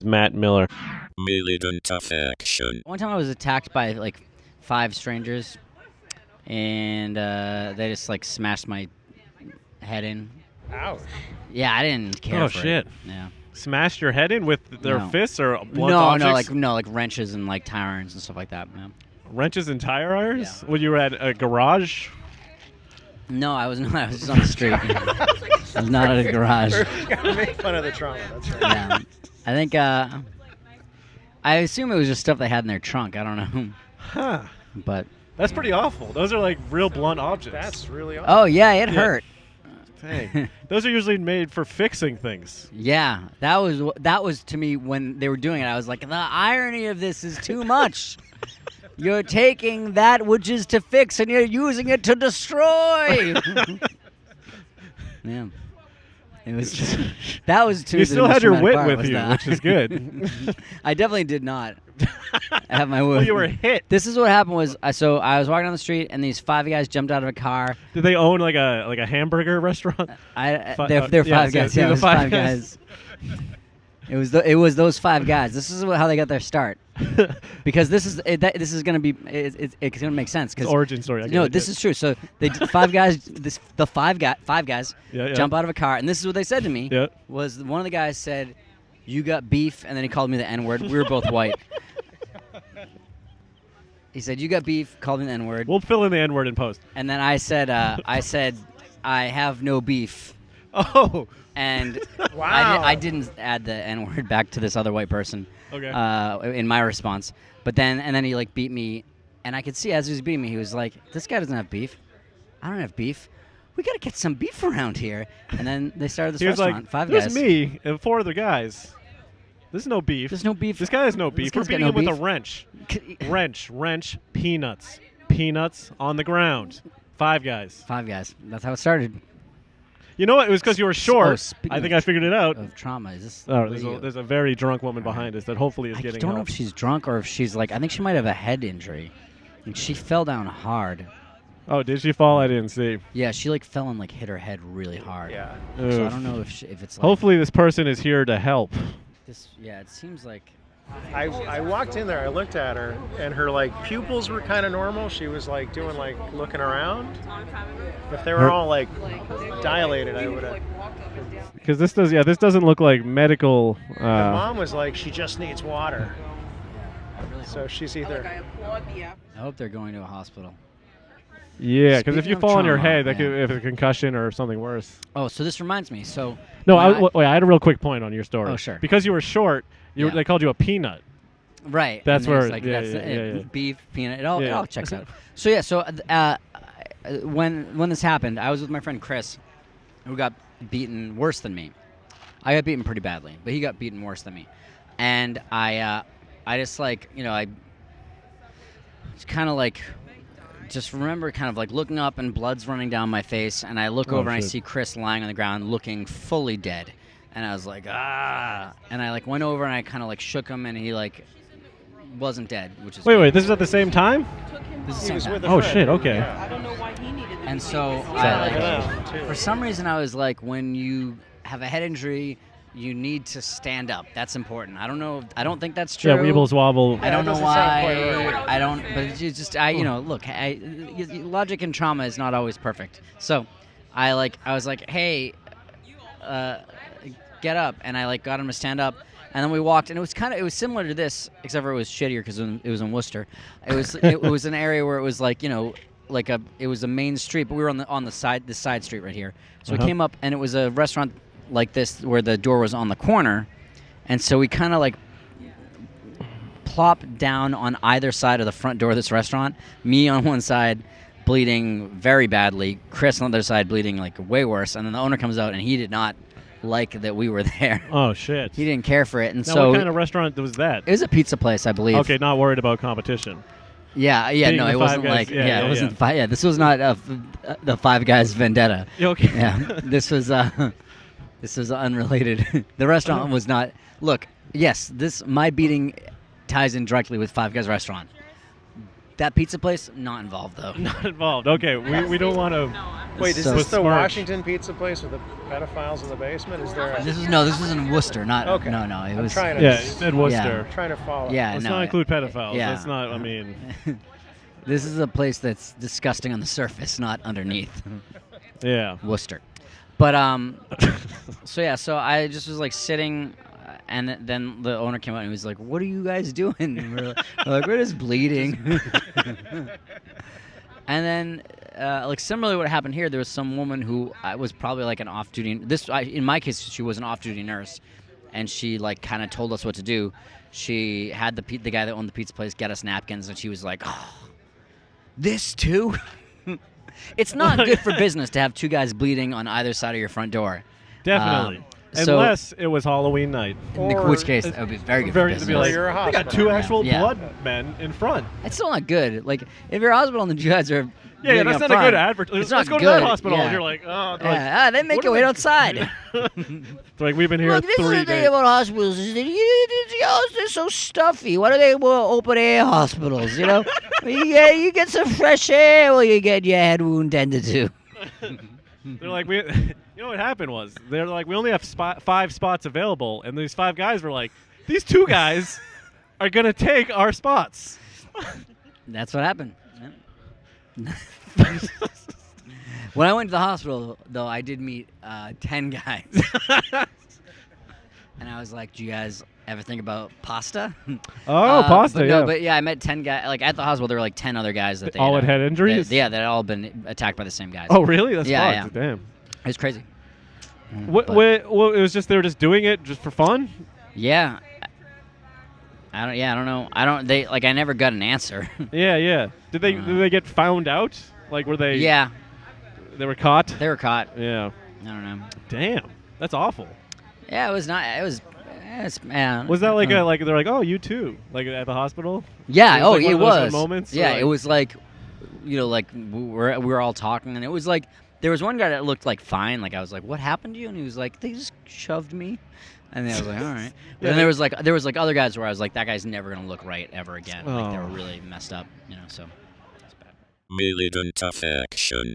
Matt Miller. Militant affection. One time I was attacked by like 5 strangers, and they just like smashed my head in. Ouch. Yeah, I didn't care Oh, for shit. it. Yeah. Smashed your head in with their No. fists or blunt No, objects? like wrenches and like tire irons and stuff like that. Yeah. Wrenches and tire irons? Yeah. When you were at a garage? No, I was not. I was just on the street. I was not at a garage. Gotta make fun of the trauma. That's right. Yeah. I think. I assume it was just stuff they had in their trunk. I don't know, Huh. but That's pretty awful. Those are like real blunt objects. That's really awesome. oh yeah, it Yeah. hurt. Dang. Those are usually made for fixing things. Yeah, that was to me when they were doing it. I was like, the irony of this is too much. You're taking that which is to fix and you're using it to destroy. Yeah, it was just that was too. You still had your wit with you, which is good. I definitely did not have my wit. Well, you were hit. This is what happened was so I was walking down the street and these 5 guys jumped out of a car. Did they own like a hamburger restaurant? They're yeah, 5 guys. yeah, Yeah, it the was 5 guys. It was those 5 guys. This is how they got their start. Because this is gonna be it's gonna make sense. It's origin story. I get No, it, this yeah. is true. So they 5 guys. The five guys Yeah, yeah. jump out of a car, and this is what they said to me. Yeah. Was one of the guys said, "You got beef," and then he called me the N-word. We were both white. He said, "You got beef," called me the N-word, We'll fill in the N-word in post. and then I said, "I have no beef." Oh. And Wow. I didn't add the N-word back to this other white person. Okay. In my response, but then he like beat me, and I could see as he was beating me, he was like, "This guy doesn't have beef. I don't have beef. We gotta get some beef around here." And then they started this He was restaurant. like, 5 there's guys. me and 4 other guys. There's no beef. There's no beef. This guy has no beef. We're guy's got beating no him with a beef. wrench. Wrench, peanuts. Peanuts on the ground. 5 guys. 5 guys. That's how it started. You know what? It was because you were short. speaking I think of- I figured it out. Of trauma. Is this? Oh, there's a very drunk woman All right. behind us that hopefully is I getting don't know help. if she's drunk or if she's like. I think she might have a head injury. Like, she fell down hard. Oh, did she fall? I didn't see. Yeah, she like fell and like hit her head really hard. Yeah. So I Oof. don't know if it's like Hopefully this person is here to help. this. Yeah, it seems like. I walked in there, I looked at her, and her like pupils were kind of normal. She was like doing like looking around. If they were all like dilated, I would have. Because this doesn't look like medical. My mom was like, she just needs water. So she's either. I hope they're going to a hospital. Yeah, because if Speaking you of fall on your trauma, head, that could yeah. if a concussion or something worse. Oh, so this reminds me. So No, when wait, I had a real quick point on your story. Oh, sure. Because you were short, Yeah. they called you a peanut. right. That's and there's, where- like, yeah, that's yeah. beef, peanut. It all Yeah. checks out. So yeah. So when this happened, I was with my friend Chris, who got beaten worse than me. I got beaten pretty badly, but he got beaten worse than me, and I just like I kind of like just remember kind of like looking up and blood's running down my face, and I look Oh, over and I shit. see Chris lying on the ground looking fully dead, and I was like and I like went over and I kind of like shook him, and he like wasn't dead, which is Wait, good. this is at the same time? This is He the was same with time. a Oh, friend. shit, okay. Yeah. I don't know why he needed the And so Exactly. I Yeah, too. for some reason I was like, when you have a head injury, you need to stand up. That's important. I don't know. I don't think that's true. Yeah, Weebles wobble. I don't know doesn't sound quite why. right. I don't. But it's just look. Logic and trauma is not always perfect. So, I was like, hey, get up, and I like got him to stand up, and then we walked, and it was similar to this, except for it was shittier because it was in Worcester. It was an area where it was like it was a main street, but we were on the side street right here. So we Uh-huh. came up, and it was a restaurant like this where the door was on the corner, and so we kind of like plopped down on either side of the front door of this restaurant. Me on one side, bleeding very badly. Chris on the other side, bleeding like way worse. And then the owner comes out, and he did not like that we were there. Oh, shit. He didn't care for it, and Now, so what kind of restaurant was that? it was a pizza place, I believe. Okay, not worried about competition. Yeah, Being no, the it Five wasn't Guys, like yeah, it wasn't yeah. Five. Yeah, this was not the Five Guys vendetta. Yeah, okay. Yeah, this was unrelated. The restaurant was not. Look, yes, my beating ties in directly with Five Guys restaurant, That pizza place, not involved though. Not involved. Okay, we don't want to. Wait, is So- this the Smirch. Washington pizza place with the pedophiles in the basement? Is there? This is in Worcester, not. Okay. No, it I'm was. trying to. Yeah, you said Worcester. I'm trying to follow. Yeah, Let's no, not include pedophiles. yeah. Let's not. I mean, This is a place that's disgusting on the surface, not underneath. yeah. Worcester. But so I just was like sitting, and then the owner came out and he was like, "What are you guys doing?" And we're like, "We're just bleeding." And then, like similarly, what happened here, there was some woman who was probably like an off-duty. In my case, she was an off-duty nurse, and she like kind of told us what to do. She had the guy that owned the pizza place get us napkins, and she was like, "Oh, this too." It's not good for business to have two guys bleeding on either side of your front door. Definitely. So- Unless it was Halloween night. In Or- which case, that would be very good for Very to business. be like, You're a they got hospital. two actual Yeah. blood men in front. It's still not good. Like, if you're a hospital and the you guys are Yeah, bleeding that's up not front, a good advertisement. It's Let's not go to that good. hospital. Yeah. And you're like, oh, they're like, they make what you are wait they- outside. They're like, we've been here Look, this is 3 the thing days. about hospitals is that they're so stuffy. Why do they open air hospitals? You know, you get some fresh air while you get your head wound tended to. They're like, we. You know what happened was they're like, we only have 5 spots available, and these 5 guys were like, these 2 guys are gonna take our spots. That's what happened. Yeah. When I went to the hospital, though, I did meet 10 guys. And I was like, do you guys ever think about pasta? Oh, pasta, but yeah. No, but yeah, I met 10 guys. Like, at the hospital, there were like 10 other guys that they All had head injuries? Yeah, that had all been attacked by the same guys. Oh, really? That's Yeah, fucked. Damn. It was crazy. What? It was just they were just doing it just for fun. Yeah. I don't know. I never got an answer. Yeah. Did they get found out? Like, were they? Yeah, They were caught. they were caught. Yeah. I don't know. Damn. That's awful. Yeah, it was not. It was. Was that like like they're like, oh, you too, like at the hospital? Yeah. It Oh, was like it one of those was. moments, Yeah, like- it was like, like we were all talking, and it was like there was one guy that looked like fine. Like I was like, "What happened to you?" And he was like, "They just shoved me." And then I was like, "All right." But Yeah, then there was like other guys where I was like, "That guy's never gonna look right ever again." Like they were Oh. really messed up, so. Militant affection.